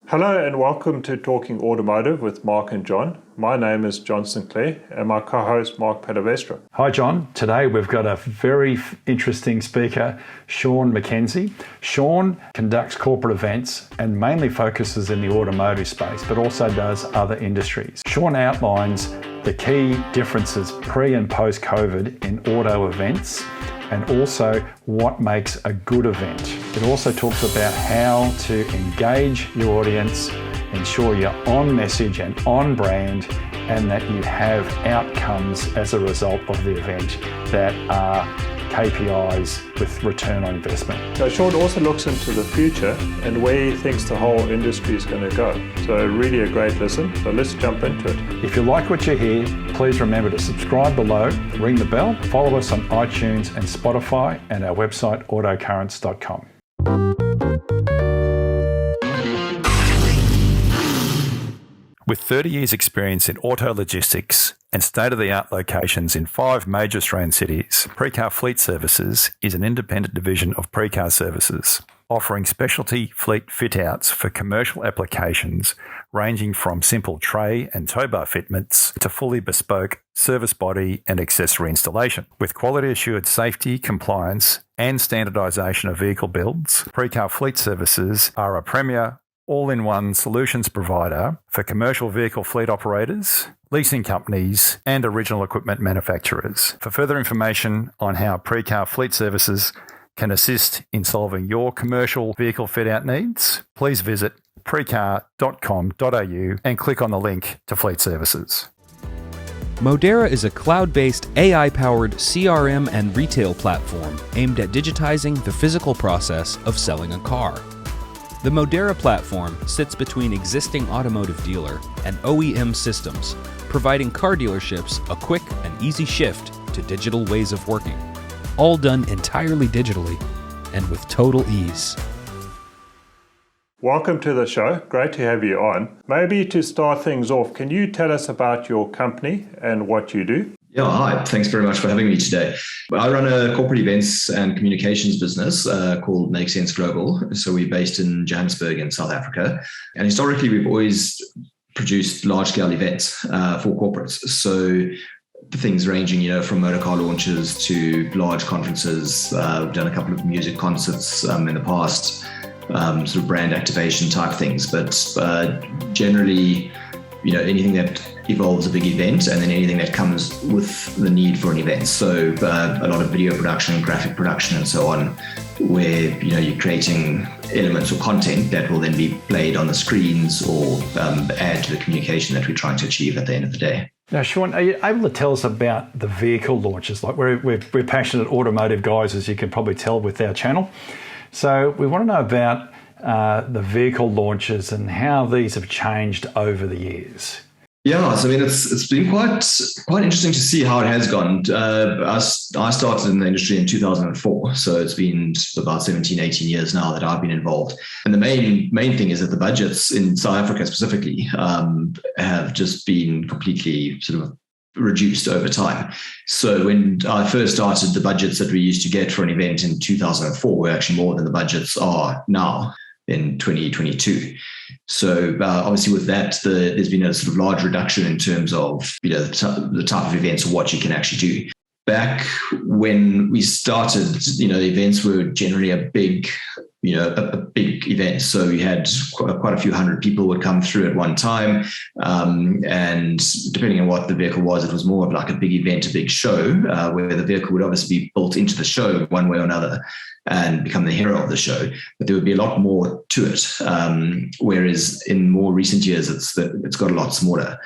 Hello and welcome to Talking Automotive with Mark and John. My name is John Sinclair and my co-host Mark Padavestra. Hi John, today we've got a very interesting speaker, Sean Mackenzie. Sean conducts corporate events and mainly focuses in the automotive space, but also does other industries. Sean outlines the key differences pre and post-COVID in auto events and also what makes a good event. It also talks about how to engage your audience, ensure you're on message and on brand, and that you have outcomes as a result of the event that are KPIs with return on investment. So Sean also looks into the future and where he thinks the whole industry is going to go. So really a great listen. So let's jump into it. If you like what you hear, please remember to subscribe below, ring the bell, follow us on iTunes and Spotify, and our website autocurrents.com. With 30 years' experience in auto logistics and state-of-the-art locations in 5 major Australian cities, Precar Fleet Services is an independent division of Precar Services, offering specialty fleet fit-outs for commercial applications ranging from simple tray and tow bar fitments to fully bespoke service body and accessory installation. With quality-assured safety, compliance and standardisation of vehicle builds, Precar Fleet Services are a premier all-in-one solutions provider for commercial vehicle fleet operators, leasing companies, and original equipment manufacturers. For further information on how Precar Fleet Services can assist in solving your commercial vehicle fit-out needs, please visit precar.com.au and click on the link to Fleet Services. Modera is a cloud-based, AI-powered CRM and retail platform aimed at digitizing the physical process of selling a car. The Modera platform sits between existing automotive dealer and OEM systems, providing car dealerships a quick and easy shift to digital ways of working, all done entirely digitally and with total ease. Welcome to the show. Great to have you on. Maybe to start things off, can you tell us about your company and what you do? Yeah, hi. Thanks very much for having me today. I run a corporate events and communications business called Make Sense Global. So we're based in Johannesburg in South Africa. And historically, we've always produced large-scale events for corporates. So things ranging, from motor car launches to large conferences. We've done a couple of music concerts in the past, sort of brand activation type things. But generally, anything that evolves a big event and then anything that comes with the need for an event. So a lot of video production, graphic production and so on, where, you're creating elements or content that will then be played on the screens or add to the communication that we're trying to achieve at the end of the day. Now, Sean, are you able to tell us about the vehicle launches? Like we're passionate automotive guys, as you can probably tell with our channel. So we want to know about the vehicle launches and how these have changed over the years. Yeah, so it's been quite interesting to see how it has gone. I started in the industry in 2004, so it's been about 17, 18 years now that I've been involved. And the main thing is that the budgets in South Africa specifically have just been completely sort of reduced over time. So when I first started, the budgets that we used to get for an event in 2004 were actually more than the budgets are now in 2022. So obviously with that, there's been a sort of large reduction in terms of the type of events or what you can actually do. Back when we started, events were generally a big event. So we had quite a few hundred people would come through at one time. And depending on what the vehicle was, it was more of like a big event, a big show, where the vehicle would obviously be built into the show one way or another and become the hero of the show. But there would be a lot more to it. Whereas in more recent years, it's got a lot smaller.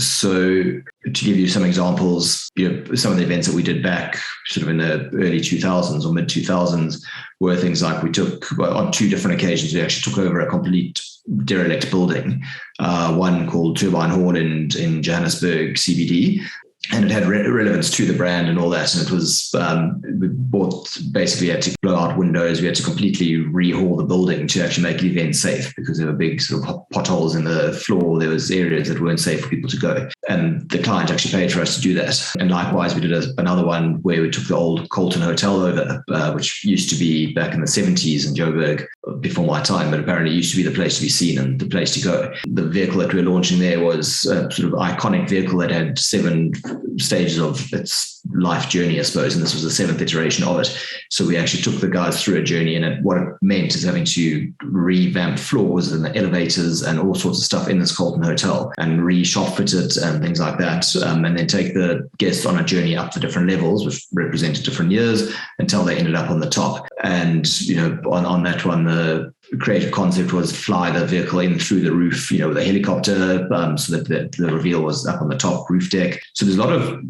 So to give you some examples, some of the events that we did back sort of in the early 2000s or mid 2000s were things like we took, on 2 different occasions, we actually took over a complete derelict building, one called Turbine Hall in Johannesburg CBD. And it had relevance to the brand and all that. And it was, basically had to blow out windows. We had to completely rehaul the building to actually make the event safe because there were big sort of potholes in the floor. There was areas that weren't safe for people to go. And the client actually paid for us to do that. And likewise, we did another one where we took the old Colton Hotel over, which used to be back in the 70s in Joburg, before my time, but apparently it used to be the place to be seen and the place to go. The vehicle that we were launching there was a sort of iconic vehicle that had 7 stages of its life journey, I suppose, and this was the 7th iteration of it. So we actually took the guys through a journey, and what it meant is having to revamp floors and the elevators and all sorts of stuff in this Colton Hotel and re-shop fit it and things like that, and then take the guests on a journey up the different levels, which represented different years, until they ended up on the top. And, on that one, the creative concept was fly the vehicle in through the roof, with a helicopter, so that the reveal was up on the top roof deck. So there's a lot of,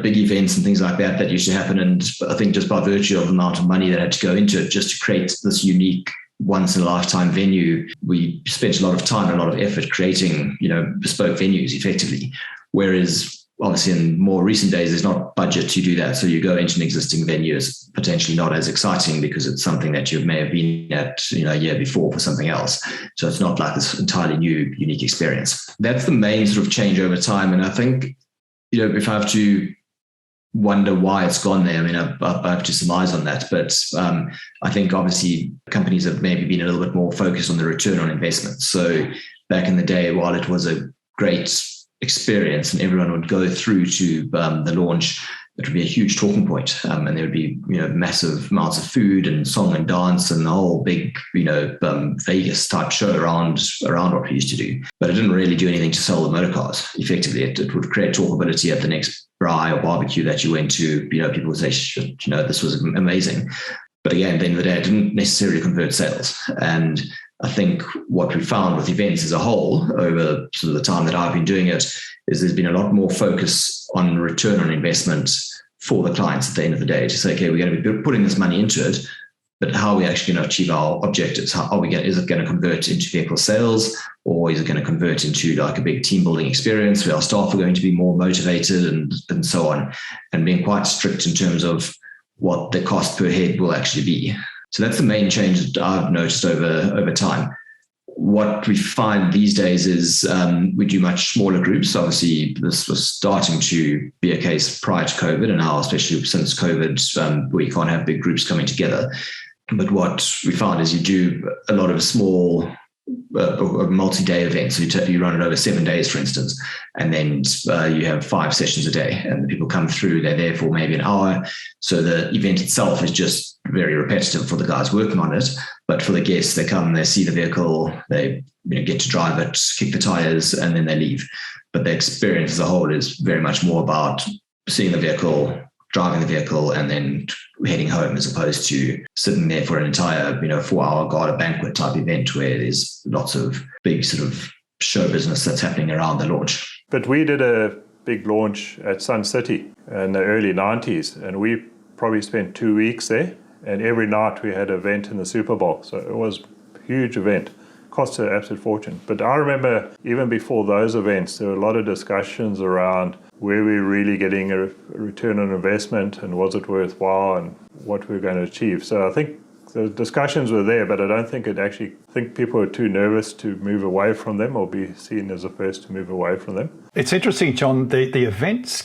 big events and things like that used to happen. And I think just by virtue of the amount of money that had to go into it, just to create this unique once in a lifetime venue, we spent a lot of time and a lot of effort creating, bespoke venues effectively. Whereas obviously in more recent days, there's not budget to do that. So you go into an existing venue, is potentially not as exciting because it's something that you may have been at, a year before for something else. So it's not like this entirely new, unique experience. That's the main sort of change over time. And I think, if I have to wonder why it's gone there, I have to surmise on that. But I think obviously companies have maybe been a little bit more focused on the return on investment. So back in the day, while it was a great experience and everyone would go through to the launch, it would be a huge talking point, and there would be massive amounts of food and song and dance and the whole big Vegas type show around what we used to do. But it didn't really do anything to sell the motor cars. Effectively, it would create talkability at the next braai or barbecue that you went to. People would say, this was amazing. But again, at the end of the day, it didn't necessarily convert sales. And I think what we found with events as a whole over sort of the time that I've been doing it is there's been a lot more focus on return on investment for the clients at the end of the day to say, okay, we're going to be putting this money into it, but how are we actually going to achieve our objectives? Is it going to convert into vehicle sales, or is it going to convert into like a big team building experience where our staff are going to be more motivated and so on, and being quite strict in terms of what the cost per head will actually be. So that's the main change that I've noticed over time. What we find these days is we do much smaller groups. Obviously, this was starting to be a case prior to COVID, and now, especially since COVID, we can't have big groups coming together. But what we found is you do a lot of small multi-day events. So you run it over 7 days, for instance, and then you have 5 sessions a day, and the people come through, they're there for maybe an hour. So the event itself is just very repetitive for the guys working on it. But for the guests, they come, they see the vehicle, they get to drive it, kick the tires, and then they leave. But the experience as a whole is very much more about seeing the vehicle, driving the vehicle, and then heading home, as opposed to sitting there for an entire 4-hour Gala banquet type event where there's lots of big sort of show business that's happening around the launch. But we did a big launch at Sun City in the early 90s, and we probably spent 2 weeks there, and every night we had an event in the Super Bowl. So it was a huge event. Cost an absolute fortune. But I remember even before those events, there were a lot of discussions around where we're really getting a return on investment and was it worthwhile and what we're going to achieve. So I think the discussions were there, but I don't think people were too nervous to move away from them or be seen as the first to move away from them. It's interesting, John, the events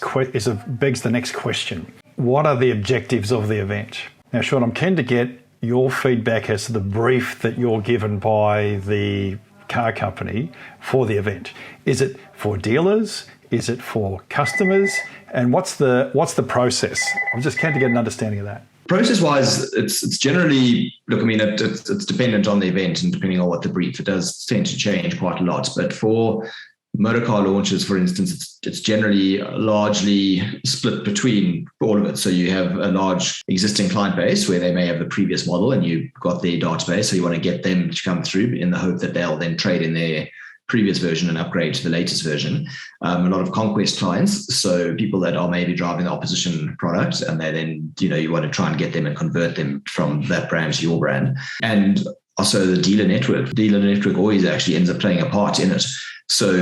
begs the next question. What are the objectives of the event? Now, Sean, I'm keen to get your feedback as to the brief that you're given by the car company for the event. Is it for dealers? Is it for customers? And what's the process? I'm just keen to get an understanding of that. Process-wise, it's generally, it's dependent on the event and depending on what the brief, it does tend to change quite a lot. But for motor car launches, for instance, it's generally largely split between all of it. So you have a large existing client base where they may have the previous model and you've got their database. So you want to get them to come through in the hope that they'll then trade in their previous version and upgrade to the latest version. A lot of conquest clients, so people that are maybe driving the opposition product, and they then, you want to try and get them and convert them from that brand to your brand. And also the dealer network. Dealer network always actually ends up playing a part in it. So,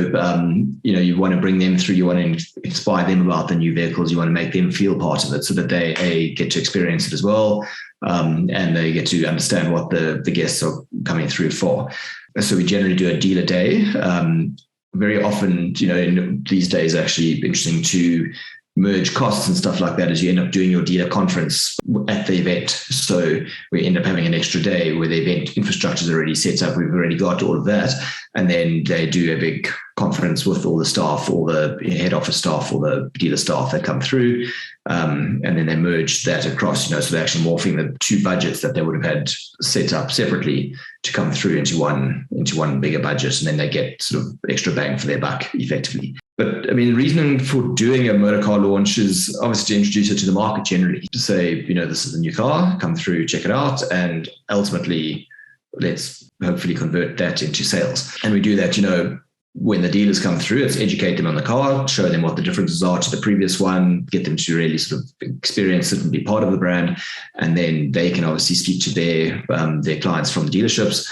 you want to bring them through, you want to inspire them about the new vehicles, you want to make them feel part of it so that they get to experience it as well, and they get to understand what the guests are coming through for. So we generally do a dealer day. very often, in these days, actually interesting to merge costs and stuff like that as you end up doing your dealer conference at the event. So we end up having an extra day where the event infrastructure is already set up. We've already got all of that. And then they do a big conference with all the staff, all the head office staff, all the dealer staff that come through. And then they merge that across, so they're actually morphing the two budgets that they would have had set up separately to come through into one bigger budget. And then they get sort of extra bang for their buck effectively. But I mean, the reason for doing a motor car launch is obviously to introduce it to the market generally, to say, this is a new car, come through, check it out, and ultimately let's hopefully convert that into sales. And we do that, when the dealers come through, it's educate them on the car, show them what the differences are to the previous one, get them to really sort of experience it and be part of the brand. And then they can obviously speak to their clients from the dealerships,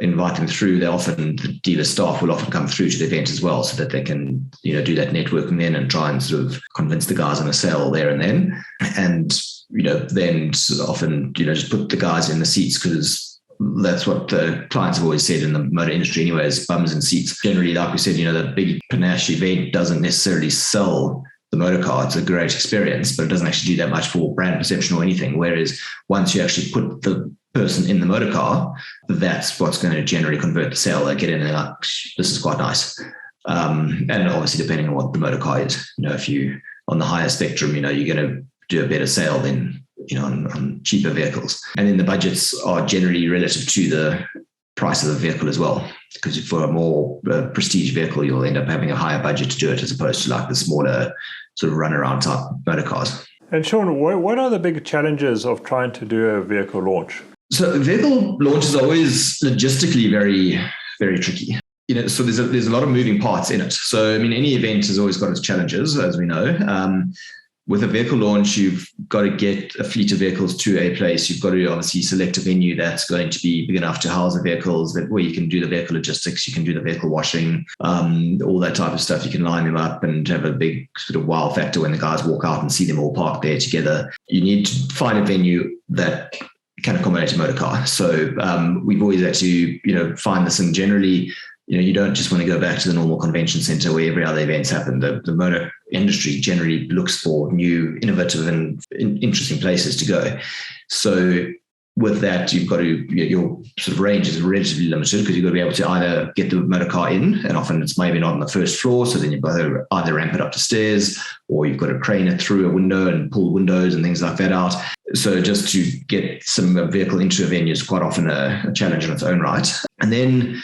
invite them through. The dealer staff will often come through to the event as well, so that they can, do that networking then and try and sort of convince the guys on a sale there and then. And, then often, just put the guys in the seats, because that's what the clients have always said in the motor industry anyway, is bums in seats. Generally, like we said, the big panache event doesn't necessarily sell the motor car. It's a great experience, but it doesn't actually do that much for brand perception or anything. Whereas once you actually put the person in the motor car, that's what's going to generally convert the sale. They get in and they're like, this is quite nice. And obviously, depending on what the motor car is, if you on the higher spectrum, you're going to do a better sale than on cheaper vehicles. And then the budgets are generally relative to the price of the vehicle as well, because for a more prestige vehicle, you'll end up having a higher budget to do it, as opposed to like the smaller sort of runaround type motor cars. And Sean, what are the big challenges of trying to do a vehicle launch? So vehicle launch is always logistically very, very tricky. So there's a lot of moving parts in it. So, I mean, any event has always got its challenges, as we know. With a vehicle launch, you've got to get a fleet of vehicles to a place. You've got to obviously select a venue that's going to be big enough to house the vehicles, where you can do the vehicle logistics, you can do the vehicle washing, all that type of stuff. You can line them up and have a big sort of wow factor when the guys walk out and see them all parked there together. You need to find a venue that can accommodate a motor car. So we've always had to, find this, and generally, you don't just want to go back to the normal convention center where every other events happen. The motor industry generally looks for new, innovative and interesting places to go. So with that, you've got to, your sort of range is relatively limited, because you've got to be able to either get the motor car in, and often it's maybe not on the first floor. So then you've got to either ramp it up the stairs, or you've got to crane it through a window and pull windows and things like that out. So just to get some vehicle into a venue is quite often a challenge in its own right. And then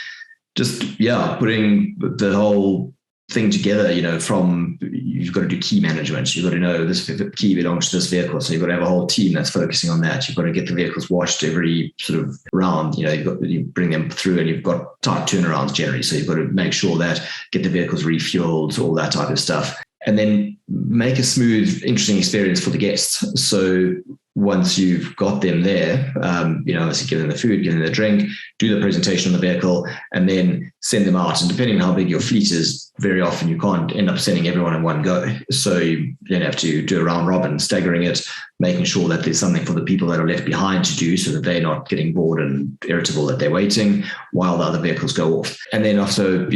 putting the whole thing together, you've got to do key management. You've got to know this key belongs to this vehicle. So you've got to have a whole team that's focusing on that. You've got to get the vehicles washed every sort of round. You bring them through, and you've got tight turnarounds generally. So you've got to make sure that get the vehicles refueled, all that type of stuff. And then make a smooth, interesting experience for the guests. So once you've got them there, obviously give them the food, give them the drink, do the presentation on the vehicle, and then send them out. And depending on how big your fleet is, very often you can't end up sending everyone in one go. So you then have to do a round robin, staggering it, making sure that there's something for the people that are left behind to do, so that they're not getting bored and irritable that they're waiting while the other vehicles go off. And then also,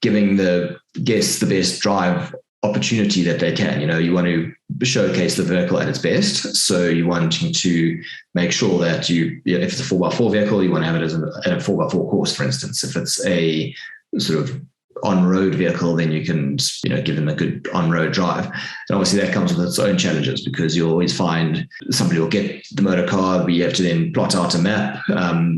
giving the guests the best drive opportunity that they can. You want to showcase the vehicle at its best. So you're wanting to make sure that if it's a 4x4 vehicle, you want to have it as a 4x4 course, for instance. If it's a sort of on-road vehicle, then you can, give them a good on-road drive. And obviously that comes with its own challenges, because you always find somebody will get the motor car, but you have to then plot out a map.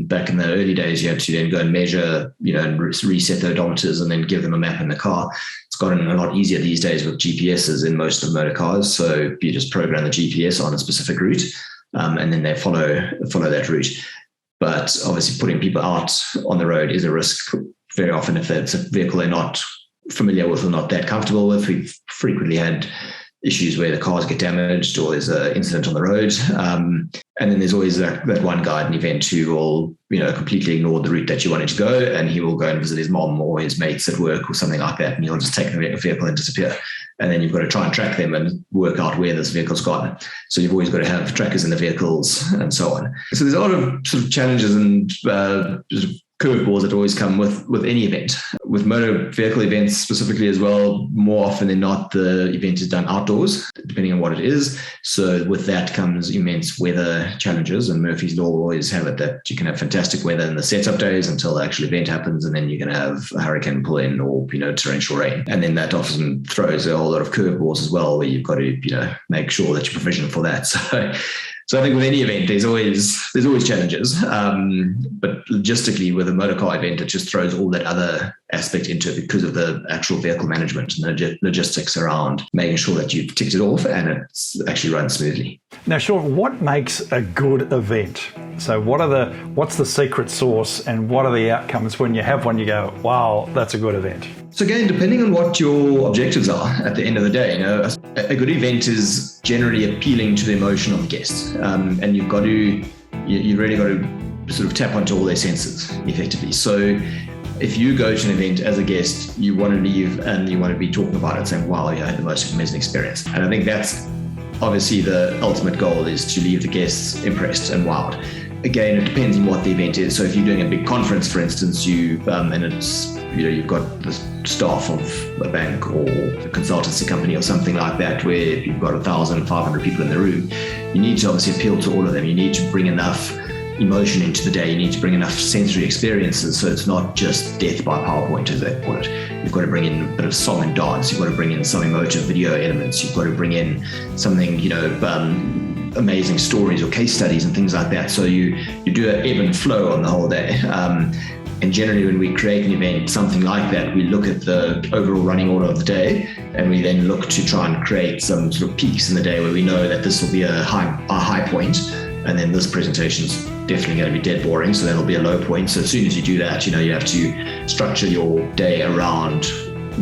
Back in the early days, you had to then go and measure, and reset the odometers and then give them a map in the car. It's gotten a lot easier these days with GPSs in most of the motor cars. So you just program the GPS on a specific route, and then they follow that route. But obviously putting people out on the road is a risk. Very often, if it's a vehicle they're not familiar with or not that comfortable with, we've frequently had issues where the cars get damaged or there's an incident on the road. And then there's always that one guy at an event who will, completely ignore the route that you wanted to go, and he will go and visit his mom or his mates at work or something like that, and he'll just take the vehicle and disappear. And then you've got to try and track them and work out where this vehicle's gone. So you've always got to have trackers in the vehicles and so on. So there's a lot of sort of challenges and sort of curveballs that always come with any event. With motor vehicle events specifically as well, more often than not, the event is done outdoors, depending on what it is. So with that comes immense weather challenges, and Murphy's Law will always have it that you can have fantastic weather in the setup days until the actual event happens, and then you're going to have a hurricane pull in or, torrential rain. And then that often throws a whole lot of curveballs as well, where you've got to, make sure that you provision for that. So I think with any event, there's always challenges. But logistically, with a motorcar event, it just throws all that other aspect into it because of the actual vehicle management and the logistics around making sure that you've ticked it off and it actually runs smoothly. Now, Sean, what makes a good event? So what's the secret sauce, and what are the outcomes when you have one, you go, wow, that's a good event? So again, depending on what your objectives are at the end of the day, a good event is generally appealing to the emotion of the guests. And you really got to sort of tap onto all their senses effectively. So if you go to an event as a guest, you want to leave and you want to be talking about it, saying, wow, I had the most amazing experience. And I think that's obviously the ultimate goal, is to leave the guests impressed and wowed. Again, it depends on what the event is. So if you're doing a big conference, for instance, and it's, you've got the staff of a bank or a consultancy company or something like that, where you've got 1,500 people in the room, you need to obviously appeal to all of them. You need to bring enough emotion into the day. You need to bring enough sensory experiences, so it's not just death by PowerPoint, as they call it. You've got to bring in a bit of song and dance. You've got to bring in some emotive video elements. You've got to bring in something, amazing stories or case studies and things like that. So you do an ebb and flow on the whole day. And generally when we create an event, something like that, we look at the overall running order of the day, and we then look to try and create some sort of peaks in the day where we know that this will be a high point, and then this presentation is definitely going to be dead boring, so that'll be a low point. So as soon as you do that, you have to structure your day around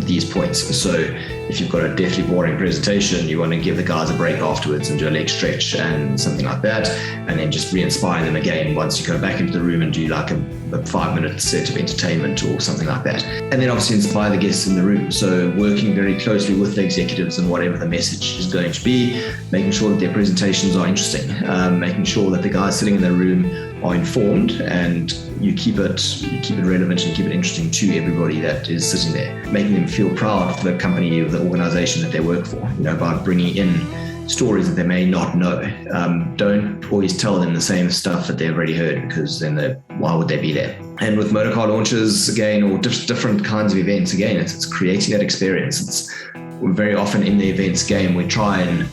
these points. So if you've got a deathly boring presentation, you want to give the guys a break afterwards and do a leg stretch and something like that, and then just re-inspire them again once you go back into the room and do like a 5-minute set of entertainment or something like that. And then obviously inspire the guests in the room. So working very closely with the executives and whatever the message is going to be, making sure that their presentations are interesting, making sure that the guys sitting in the room are informed, and you keep it relevant and keep it interesting to everybody that is sitting there, making them feel proud for the company or the organization that they work for, by bringing in stories that they may not know. Don't always tell them the same stuff that they've already heard, because then why would they be there? And with motorcar launches, again, or different kinds of events, again, it's creating that experience. We're very often in the events game, we try and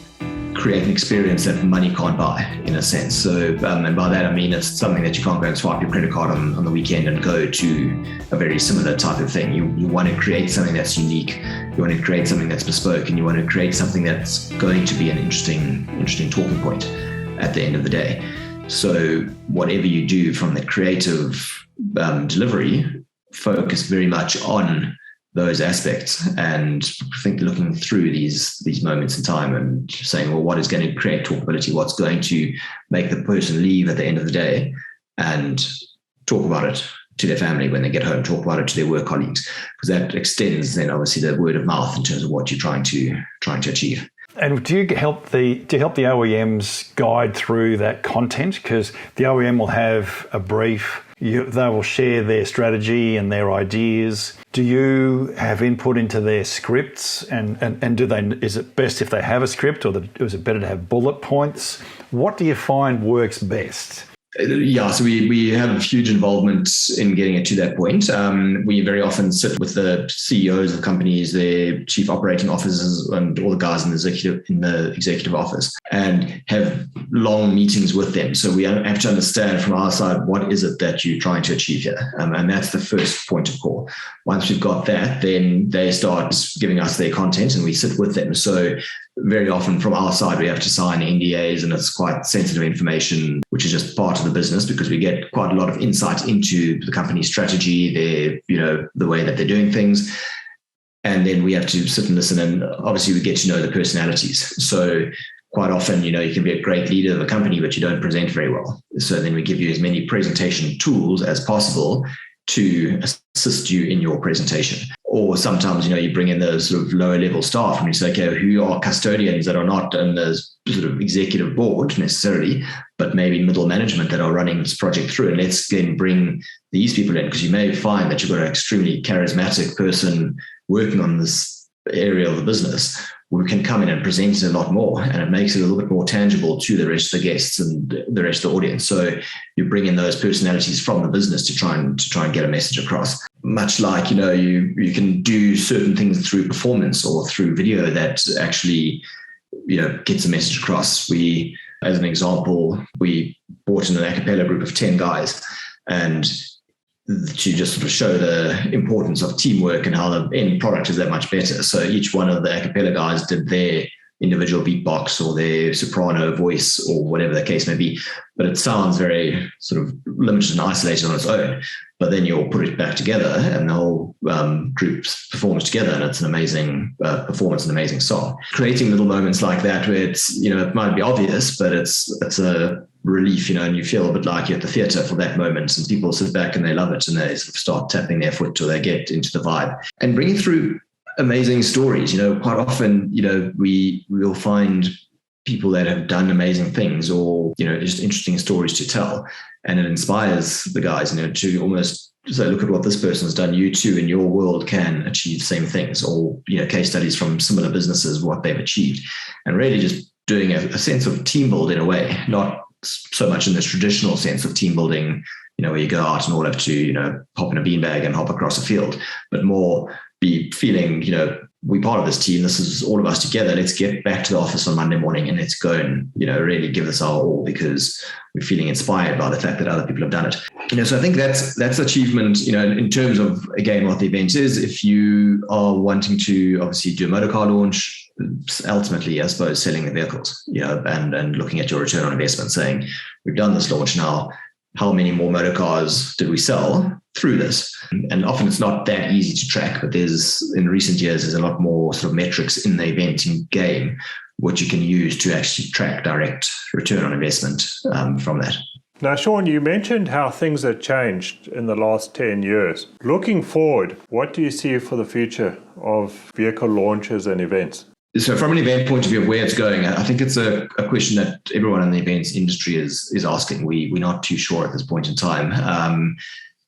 create an experience that money can't buy, in a sense. So, and by that I mean it's something that you can't go and swipe your credit card on the weekend and go to a very similar type of thing. You want to create something that's unique. You want to create something that's bespoke, and you want to create something that's going to be an interesting talking point at the end of the day. So whatever you do from the creative delivery, focus very much on those aspects, and I think looking through these moments in time and saying, well, what is going to create talkability? What's going to make the person leave at the end of the day and talk about it to their family when they get home, talk about it to their work colleagues, because that extends then obviously the word of mouth in terms of what you're trying to achieve. And do you help the OEMs guide through that content? Because the OEM will have a brief, they will share their strategy and their ideas. Do you have input into their scripts? And is it best if they have a script, or is it better to have bullet points? What do you find works best? Yeah, so we have huge involvement in getting it to that point. We very often sit with the CEOs of companies, their chief operating officers, and all the guys in the executive office, and have long meetings with them. So we have to understand from our side, what is it that you're trying to achieve here? And that's the first point of call. Once we've got that, then they start giving us their content and we sit with them. So very often from our side, we have to sign NDAs, and it's quite sensitive information, which is just part of the business, because we get quite a lot of insight into the company's strategy, the way that they're doing things. And then we have to sit and listen, and obviously we get to know the personalities. So quite often, you can be a great leader of a company, but you don't present very well. So then we give you as many presentation tools as possible to assist you in your presentation. Or sometimes, you bring in those sort of lower level staff and you say, okay, who are custodians that are not in the sort of executive board necessarily, but maybe middle management that are running this project through. And let's then bring these people in, because you may find that you've got an extremely charismatic person working on this area of the business who can come in and present a lot more, and it makes it a little bit more tangible to the rest of the guests and the rest of the audience. So you bring in those personalities from the business to try and get a message across. Much like, you can do certain things through performance or through video that actually, gets a message across. We, as an example, we brought in an a cappella group of 10 guys, and to just sort of show the importance of teamwork and how the end product is that much better. So each one of the a cappella guys did their individual beatbox or their soprano voice or whatever the case may be, but it sounds very sort of limited and isolated on its own. But then you'll put it back together and the whole group performs together, and it's an amazing performance, an amazing song. Creating little moments like that where it's, it might be obvious, but it's a relief, and you feel a bit like you're at the theatre for that moment, and people sit back and they love it and they sort of start tapping their foot till they get into the vibe and bring it through amazing stories. Quite often, we'll find people that have done amazing things or, just interesting stories to tell. And it inspires the guys, to almost say, look at what this person's done. You too, in your world, can achieve the same things, or, case studies from similar businesses, what they've achieved, and really just doing a sense of team build in a way, not so much in this traditional sense of team building, where you go out and all have to, hop in a beanbag and hop across a field, but more be feeling, we're part of this team. This is all of us together. Let's get back to the office on Monday morning and let's go and, really give this our all, because we're feeling inspired by the fact that other people have done it. So I think that's achievement, in terms of, again, what the event is. If you are wanting to obviously do a motorcar launch, ultimately, I suppose, selling the vehicles, and looking at your return on investment, saying, we've done this launch now. How many more motor cars did we sell through this? And often it's not that easy to track, but in recent years, there's a lot more sort of metrics in the eventing game, which you can use to actually track direct return on investment from that. Now, Sean, you mentioned how things have changed in the last 10 years. Looking forward, what do you see for the future of vehicle launches and events? So from an event point of view of where it's going, I think it's a question that everyone in the events industry is asking. We're not too sure at this point in time.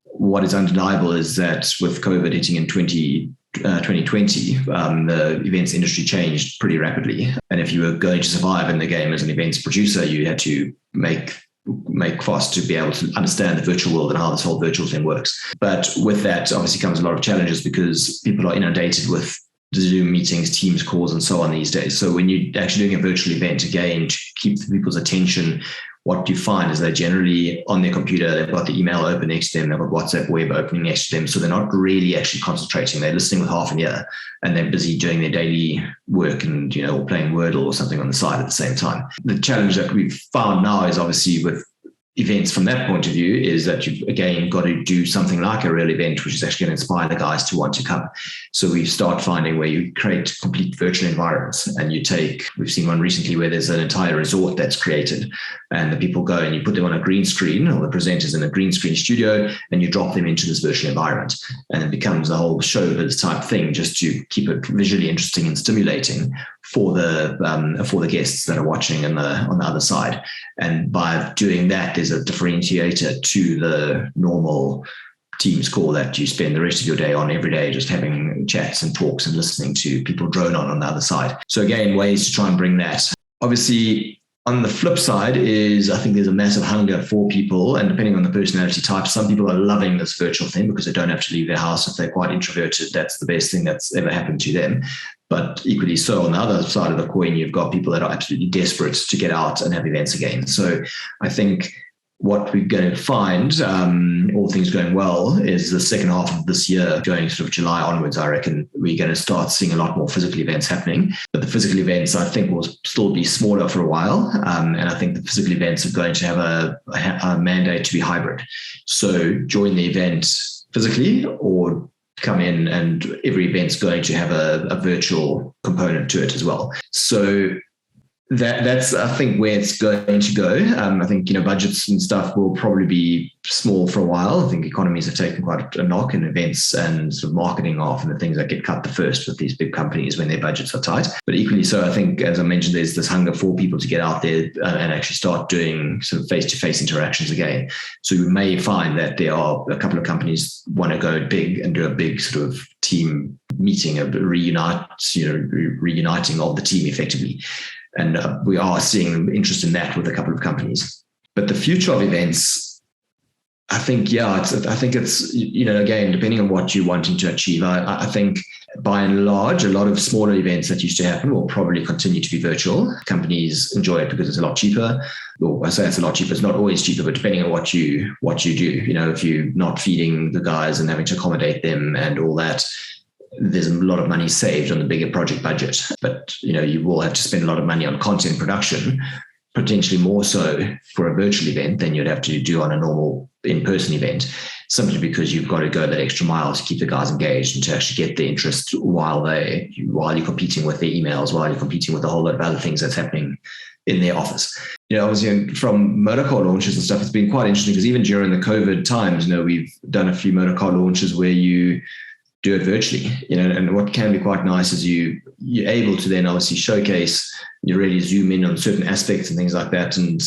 What is undeniable is that with COVID hitting in 2020, the events industry changed pretty rapidly. And if you were going to survive in the game as an events producer, you had to make fast to be able to understand the virtual world and how this whole virtual thing works. But with that, obviously comes a lot of challenges, because people are inundated with Zoom meetings, Teams calls, and so on these days. So when you're actually doing a virtual event, again, to keep people's attention, what you find is they're generally on their computer, they've got the email open next to them, they've got WhatsApp web opening next to them. So they're not really actually concentrating. They're listening with half an ear, and they're busy doing their daily work and, or playing Wordle or something on the side at the same time. The challenge that we've found now is obviously with events from that point of view is that you've, again, got to do something like a real event, which is actually going to inspire the guys to want to come. So we start finding where you create complete virtual environments, and we've seen one recently where there's an entire resort that's created, and the people go and you put them on a green screen, or the presenters in a green screen studio, and you drop them into this virtual environment, and it becomes a whole showbiz type thing, just to keep it visually interesting and stimulating for the guests that are watching on the other side. And by doing that, there's a differentiator to the normal Teams call that you spend the rest of your day on every day, just having chats and talks and listening to people drone on the other side. So again, ways to try and bring that. Obviously, on the flip side is, I think there's a massive hunger for people, and depending on the personality type, some people are loving this virtual thing because they don't have to leave their house. If they're quite introverted, that's the best thing that's ever happened to them. But equally so, on the other side of the coin, you've got people that are absolutely desperate to get out and have events again. So I think what we're going to find, all things going well, is the second half of this year, going sort of July onwards, I reckon we're going to start seeing a lot more physical events happening. But the physical events, I think, will still be smaller for a while. And I think the physical events are going to have a mandate to be hybrid. So join the event physically, or come in, and every event's going to have a virtual component to it as well. So That's I think where it's going to go. I think budgets and stuff will probably be small for a while. I think economies have taken quite a knock, and events and sort of marketing are often the things that get cut the first with these big companies when their budgets are tight. But equally so, I think, as I mentioned, there's this hunger for people to get out there and actually start doing sort of face-to-face interactions again. So you may find that there are a couple of companies want to go big and do a big sort of team meeting, a reuniting of the team effectively. And we are seeing interest in that with a couple of companies. But the future of events, I think, it's again, depending on what you're wanting to achieve, I think by and large, a lot of smaller events that used to happen will probably continue to be virtual. Companies enjoy it because it's a lot cheaper. Well, I say it's a lot cheaper. It's not always cheaper, but depending on what you do, if you're not feeding the guys and having to accommodate them and all that, there's a lot of money saved on the bigger project budget. But, you will have to spend a lot of money on content production, potentially more so for a virtual event than you'd have to do on a normal in-person event, simply because you've got to go that extra mile to keep the guys engaged and to actually get the interest while you're competing with their emails, while you're competing with a whole lot of other things that's happening in their office. Obviously from motorcar launches and stuff, it's been quite interesting because even during the COVID times, we've done a few motorcar launches where you do it virtually, and what can be quite nice is you're able to then obviously showcase, you really zoom in on certain aspects and things like that, and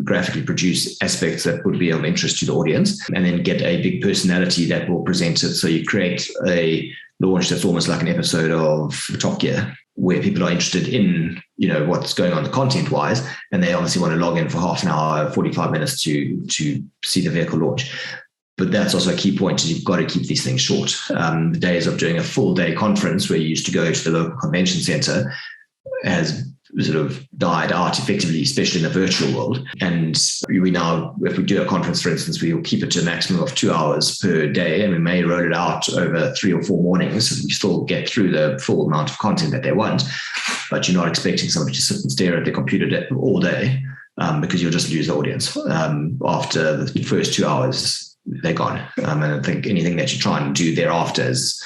graphically produce aspects that would be of interest to the audience, and then get a big personality that will present it. So you create a launch that's almost like an episode of Top Gear, where people are interested in, what's going on the content wise, and they obviously want to log in for half an hour, 45 minutes to see the vehicle launch. But that's also a key point, is you've got to keep these things short. The days of doing a full day conference where you used to go to the local convention center has sort of died out effectively, especially in the virtual world. And we now, if we do a conference, for instance, we will keep it to a maximum of 2 hours per day, and we may roll it out over 3 or 4 mornings, so we still get through the full amount of content that they want. But you're not expecting somebody to sit and stare at their computer all day, because you'll just lose the audience. After the first 2 hours, they're gone. And I think anything that you try and do thereafter is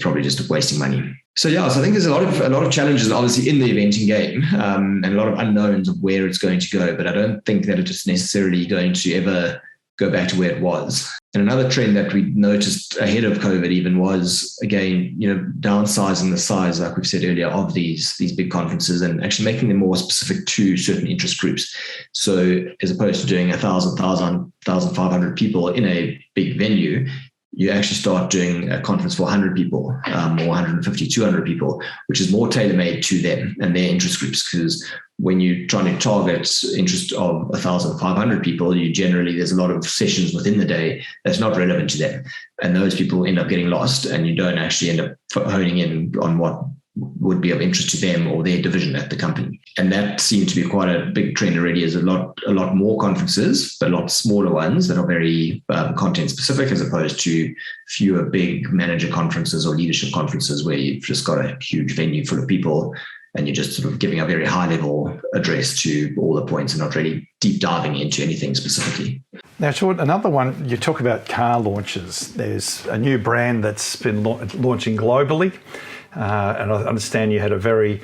probably just wasting money. So I think there's a lot of challenges obviously in the eventing game, and a lot of unknowns of where it's going to go. But I don't think that it's necessarily going to ever go back to where it was. And another trend that we noticed ahead of COVID even was, again, downsizing the size, like we've said earlier, of these big conferences, and actually making them more specific to certain interest groups. So as opposed to doing 1,500 people in a big venue, you actually start doing a conference for 100 people, or 150, 200 people, which is more tailor-made to them and their interest groups. Because when you're trying to target interest of 1,500 people, there's a lot of sessions within the day that's not relevant to them. And those people end up getting lost, and you don't actually end up honing in on what would be of interest to them or their division at the company. And that seemed to be quite a big trend already, is a lot more conferences, but a lot smaller ones that are very content specific, as opposed to fewer big manager conferences or leadership conferences where you've just got a huge venue full of people and you're just sort of giving a very high level address to all the points and not really deep diving into anything specifically. Now, Sean, another one, you talk about car launches. There's a new brand that's been launching globally. And I understand you had a very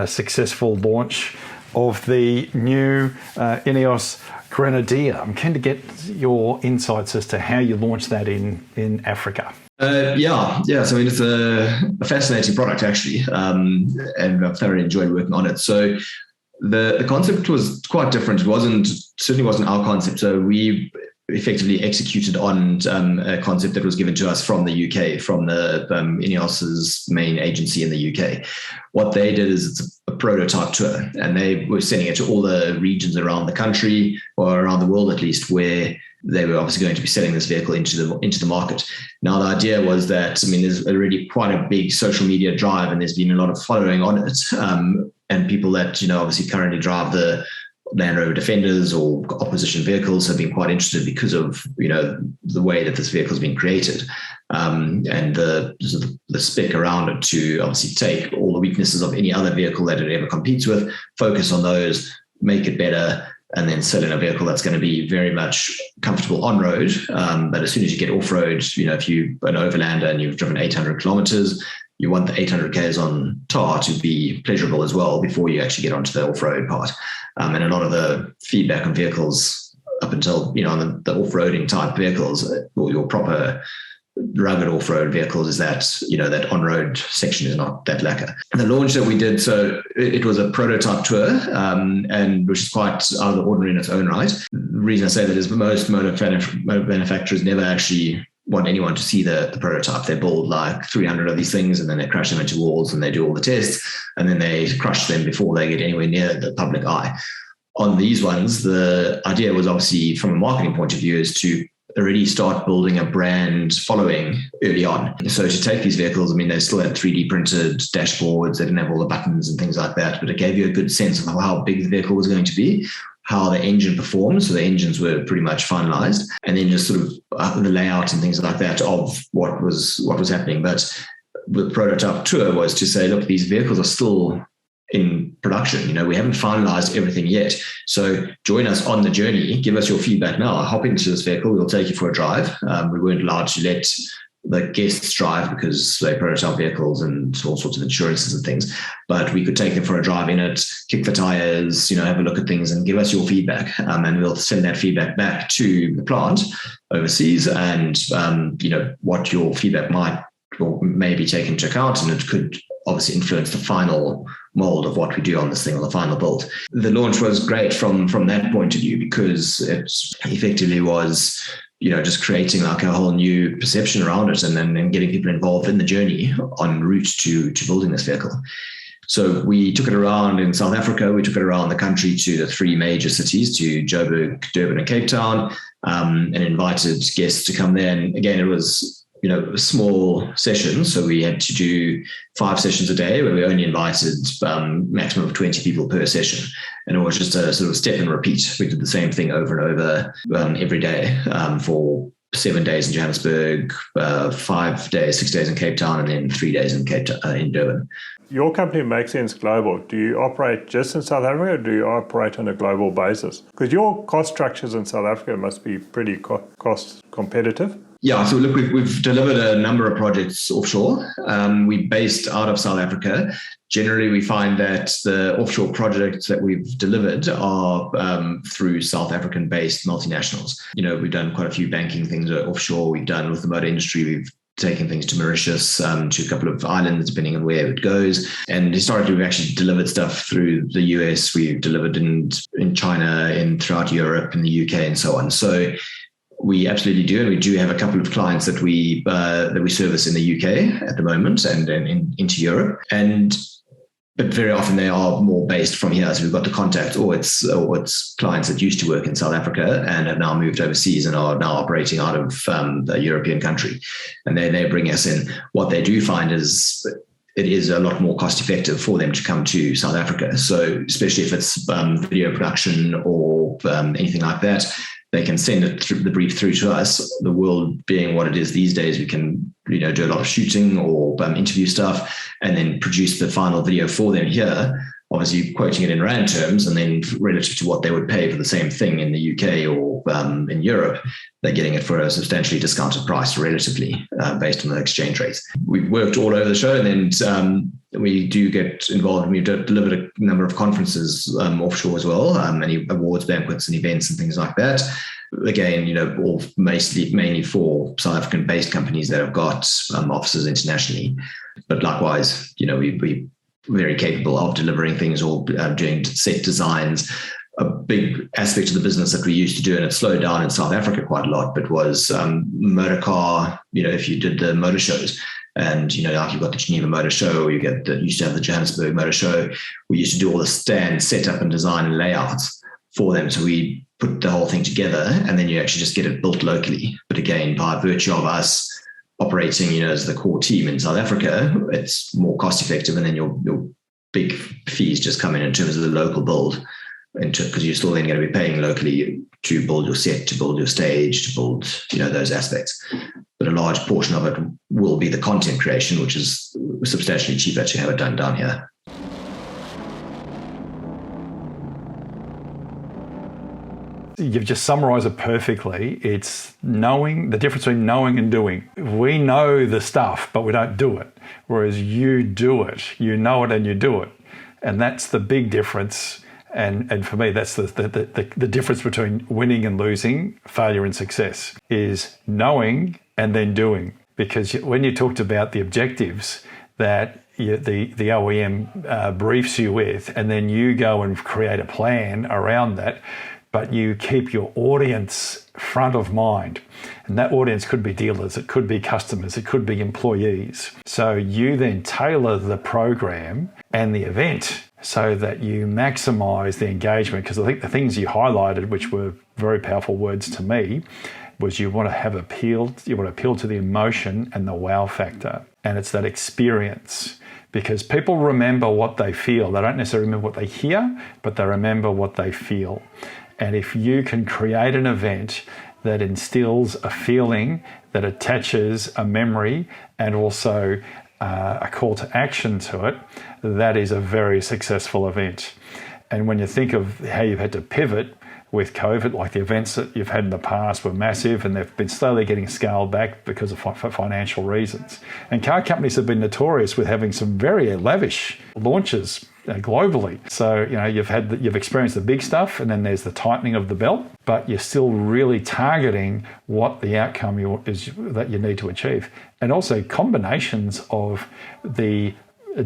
successful launch of the new Ineos Grenadier. I'm keen to get your insights as to how you launched that in Africa. So it's a fascinating product, actually, and I've thoroughly enjoyed working on it. So the concept was quite different. It certainly wasn't our concept. So we effectively executed on a concept that was given to us from the UK, from the Ineos's main agency in the UK. What they did is it's a prototype tour, and they were sending it to all the regions around the country, or around the world at least, where they were obviously going to be selling this vehicle into the market. Now, the idea was that, there's already quite a big social media drive, and there's been a lot of following on it, and people that, obviously currently drive the Land Rover Defenders or opposition vehicles have been quite interested because of, the way that this vehicle has been created, and the spec around it, to obviously take all the weaknesses of any other vehicle that it ever competes with, focus on those, make it better, and then sell in a vehicle that's going to be very much comfortable on road. But as soon as you get off road, if you're an overlander and you've driven 800 kilometers, you want the 800 Ks on tar to be pleasurable as well before you actually get onto the off-road part. And a lot of the feedback on vehicles up until, on the off-roading type vehicles or your proper rugged off-road vehicles is that, that on-road section is not that lacquer. The launch that we did, so it was a prototype tour, and which is quite out of the ordinary in its own right. The reason I say that is most motor manufacturers never actually want anyone to see the prototype. They build like 300 of these things and then they crash them into walls and they do all the tests and then they crush them before they get anywhere near the public eye. On these ones, the idea was obviously from a marketing point of view is to already start building a brand following early on. So to take these vehicles, they still had 3D printed dashboards, they didn't have all the buttons and things like that, but it gave you a good sense of how big the vehicle was going to be, how the engine performed. So the engines were pretty much finalized, and then just sort of the layout and things like that of what was happening. But the prototype tour was to say, look, these vehicles are still in production. We haven't finalized everything yet. So join us on the journey. Give us your feedback now. Hop into this vehicle. We'll take you for a drive. We weren't allowed to let the guests drive because they prototype vehicles and all sorts of insurances and things. But we could take them for a drive in it, kick the tires, have a look at things and give us your feedback. And we'll send that feedback back to the plant overseas and, what your feedback might or may be taken into account. And it could obviously influence the final mold of what we do on this thing or the final build. The launch was great from that point of view because it effectively was, just creating like a whole new perception around it and then getting people involved in the journey en route to building this vehicle. So we took it around in South Africa. We took it around the country to the 3 major cities, to Joburg, Durban and Cape Town, and invited guests to come there. And again, it was a small session. So we had to do 5 sessions a day where we only invited maximum of 20 people per session. And it was just a sort of step and repeat. We did the same thing over and over every day for 7 days in Johannesburg, 5 days, 6 days in Cape Town, and then 3 days in in Durban. Your company Makes Sense Global. Do you operate just in South Africa or do you operate on a global basis? Because your cost structures in South Africa must be pretty cost competitive. Yeah, so look, we've delivered a number of projects offshore. We're based out of South Africa. Generally, we find that the offshore projects that we've delivered are through South African-based multinationals. We've done quite a few banking things offshore. We've done with the motor industry. We've taken things to Mauritius, to a couple of islands, depending on where it goes. And historically, we've actually delivered stuff through the US. We've delivered in China, throughout Europe, in the UK, and so on. So we absolutely do, and we do have a couple of clients that we service in the UK at the moment, and into Europe. But very often they are more based from here. So we've got the contact, or it's clients that used to work in South Africa and have now moved overseas and are now operating out of the European country, and they bring us in. What they do find is it is a lot more cost effective for them to come to South Africa. So especially if it's video production or anything like that, they can send the brief through to us. The world being what it is these days, we can do a lot of shooting or interview stuff and then produce the final video for them here, obviously quoting it in rand terms, and then relative to what they would pay for the same thing in the UK or in Europe, they're getting it for a substantially discounted price relatively based on the exchange rates. We've worked all over the show, and then we do get involved. We've delivered a number of conferences offshore as well, many awards, banquets and events and things like that. Again, all mainly for South African-based companies that have got offices internationally. But likewise, we very capable of delivering things or doing set designs. A big aspect of the business that we used to do, and it slowed down in South Africa quite a lot, but was motor car, if you did the motor shows. And, like you've got the Geneva Motor Show, used to have the Johannesburg Motor Show. We used to do all the stand setup and design and layouts for them. So we put the whole thing together and then you actually just get it built locally. But again, by virtue of us operating, as the core team in South Africa, it's more cost effective. And then your big fees just come in terms of the local build, because you're still then going to be paying locally to build your set, to build your stage, to build, those aspects. But a large portion of it will be the content creation, which is substantially cheaper to have it done down here. You've just summarized it perfectly. It's knowing, the difference between knowing and doing. We know the stuff, but we don't do it. Whereas you do it. You know it and you do it. And that's the big difference. And for me, that's the difference between winning and losing, failure and success, is knowing and then doing. Because when you talked about the objectives that the OEM briefs you with, and then you go and create a plan around that, but you keep your audience front of mind. And that audience could be dealers, it could be customers, it could be employees. So you then tailor the program and the event so that you maximize the engagement. Because I think the things you highlighted, which were very powerful words to me, was you want to have appeal to the emotion and the wow factor. And it's that experience. Because people remember what they feel. They don't necessarily remember what they hear, but they remember what they feel. And if you can create an event that instills a feeling, that attaches a memory and also a call to action to it, that is a very successful event. And when you think of how you've had to pivot with COVID, like the events that you've had in the past were massive and they've been slowly getting scaled back because of financial reasons. And car companies have been notorious with having some very lavish launches globally. So, you've experienced the big stuff and then there's the tightening of the belt, but you're still really targeting what the outcome that you need to achieve. And also combinations of the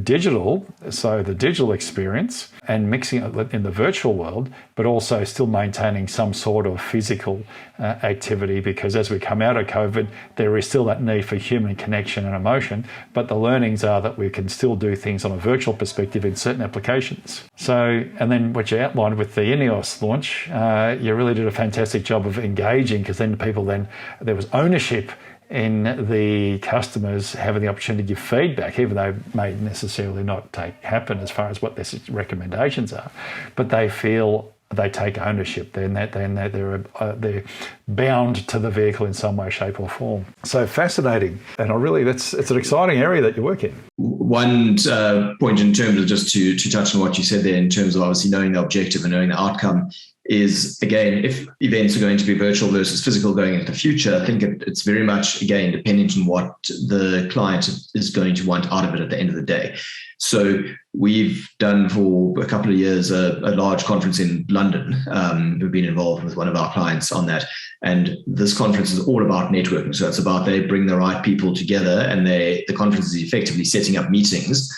digital, so the digital experience, and mixing it in the virtual world, but also still maintaining some sort of physical activity, because as we come out of COVID, there is still that need for human connection and emotion, but the learnings are that we can still do things on a virtual perspective in certain applications. So, and then what you outlined with the Ineos launch, you really did a fantastic job of engaging, because then there was ownership in the customers having the opportunity to give feedback, even though it may necessarily not happen as far as what their recommendations are, but they feel they take ownership. They're bound to the vehicle in some way, shape, or form. So fascinating, and it's an exciting area that you work in. One point in terms of just to touch on what you said there, in terms of obviously knowing the objective and knowing the outcome, is, again, if events are going to be virtual versus physical going into the future, I think it's very much, again, dependent on what the client is going to want out of it at the end of the day. So we've done for a couple of years a large conference in London. We've been involved with one of our clients on that. And this conference is all about networking. So it's about they bring the right people together, and the conference is effectively setting up meetings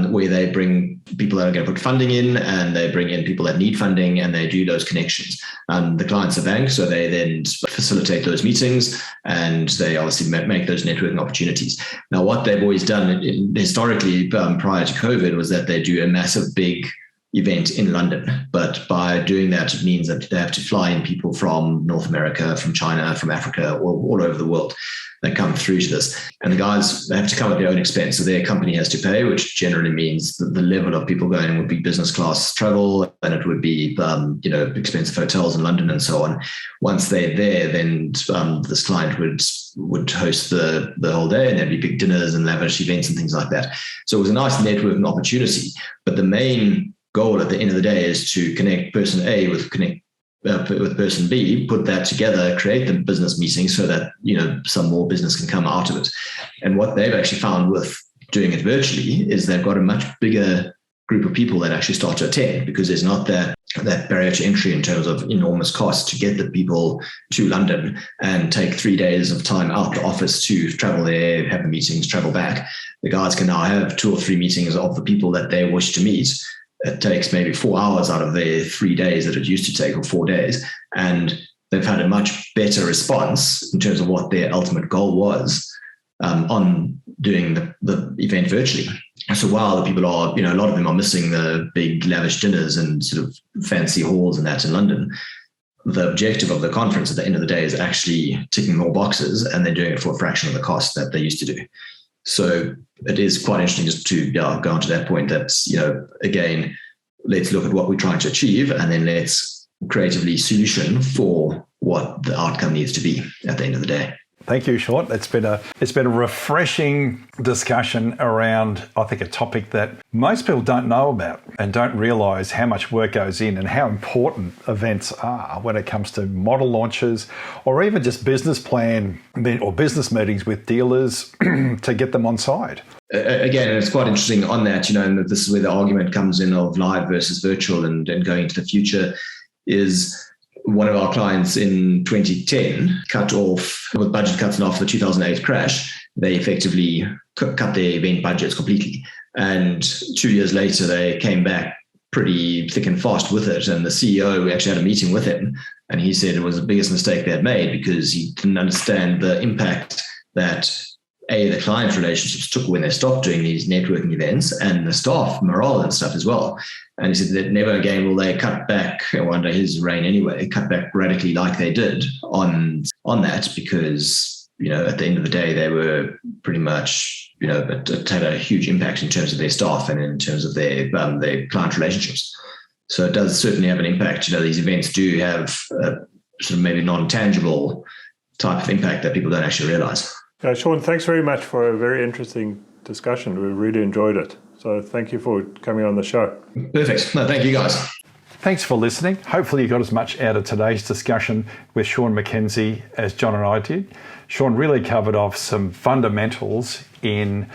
where they bring people that are going to put funding in, and they bring in people that need funding, and they do those connections. The client's a bank, so they then facilitate those meetings, and they obviously make those networking opportunities. Now, what they've always done historically prior to COVID was that they do a massive big event in London. But by doing that, it means that they have to fly in people from North America, from China, from Africa, all over the world that come through to this. And the guys, they have to come at their own expense. So their company has to pay, which generally means that the level of people going would be business class travel, and it would be, expensive hotels in London and so on. Once they're there, then this client would host the whole day, and there'd be big dinners and lavish events and things like that. So it was a nice networking opportunity. But the main goal at the end of the day is to connect person A with person B, put that together, create the business meeting so that, some more business can come out of it. And what they've actually found with doing it virtually is they've got a much bigger group of people that actually start to attend, because there's not that barrier to entry in terms of enormous cost to get the people to London and take 3 days of time out the office to travel there, have the meetings, travel back. The guys can now have 2 or 3 meetings of the people that they wish to meet. It takes maybe 4 hours out of their 3 days that it used to take, or 4 days. And they've had a much better response in terms of what their ultimate goal was on doing the event virtually. So while the people are, a lot of them are missing the big lavish dinners and sort of fancy halls and that in London, the objective of the conference at the end of the day is actually ticking more boxes, and they're doing it for a fraction of the cost that they used to do. So it is quite interesting just to go on to that point that, again, let's look at what we're trying to achieve, and then let's creatively solution for what the outcome needs to be at the end of the day. Thank you, Sean. It's been a refreshing discussion around, I think, a topic that most people don't know about and don't realise how much work goes in and how important events are when it comes to model launches or even just business plan or business meetings with dealers to get them on side. Again, it's quite interesting on that, and this is where the argument comes in of live versus virtual and going into the future is one of our clients in 2010 cut off, with budget cuts and after the 2008 crash, they effectively cut their event budgets completely. And 2 years later, they came back pretty thick and fast with it. And the CEO, we actually had a meeting with him, and he said it was the biggest mistake they had made because he didn't understand the impact that the client relationships took when they stopped doing these networking events and the staff morale and stuff as well. And he said that never again will they cut back, under his reign anyway, cut back radically like they did on that because, at the end of the day, they were pretty much, it had a huge impact in terms of their staff and in terms of their client relationships. So it does certainly have an impact. These events do have a sort of maybe non-tangible type of impact that people don't actually realize. Sean, thanks very much for a very interesting discussion. We really enjoyed it. So thank you for coming on the show. Perfect. No, thank you guys. Thanks for listening. Hopefully you got as much out of today's discussion with Sean Mackenzie as John and I did. Sean really covered off some fundamentals in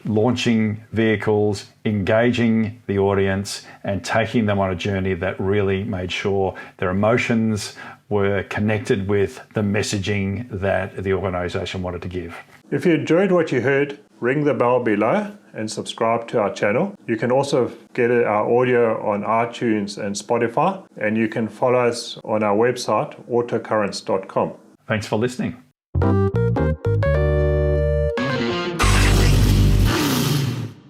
launching vehicles, engaging the audience, and taking them on a journey that really made sure their emotions were connected with the messaging that the organisation wanted to give. If you enjoyed what you heard, ring the bell below and subscribe to our channel. You can also get our audio on iTunes and Spotify, and you can follow us on our website, autocurrents.com. Thanks for listening.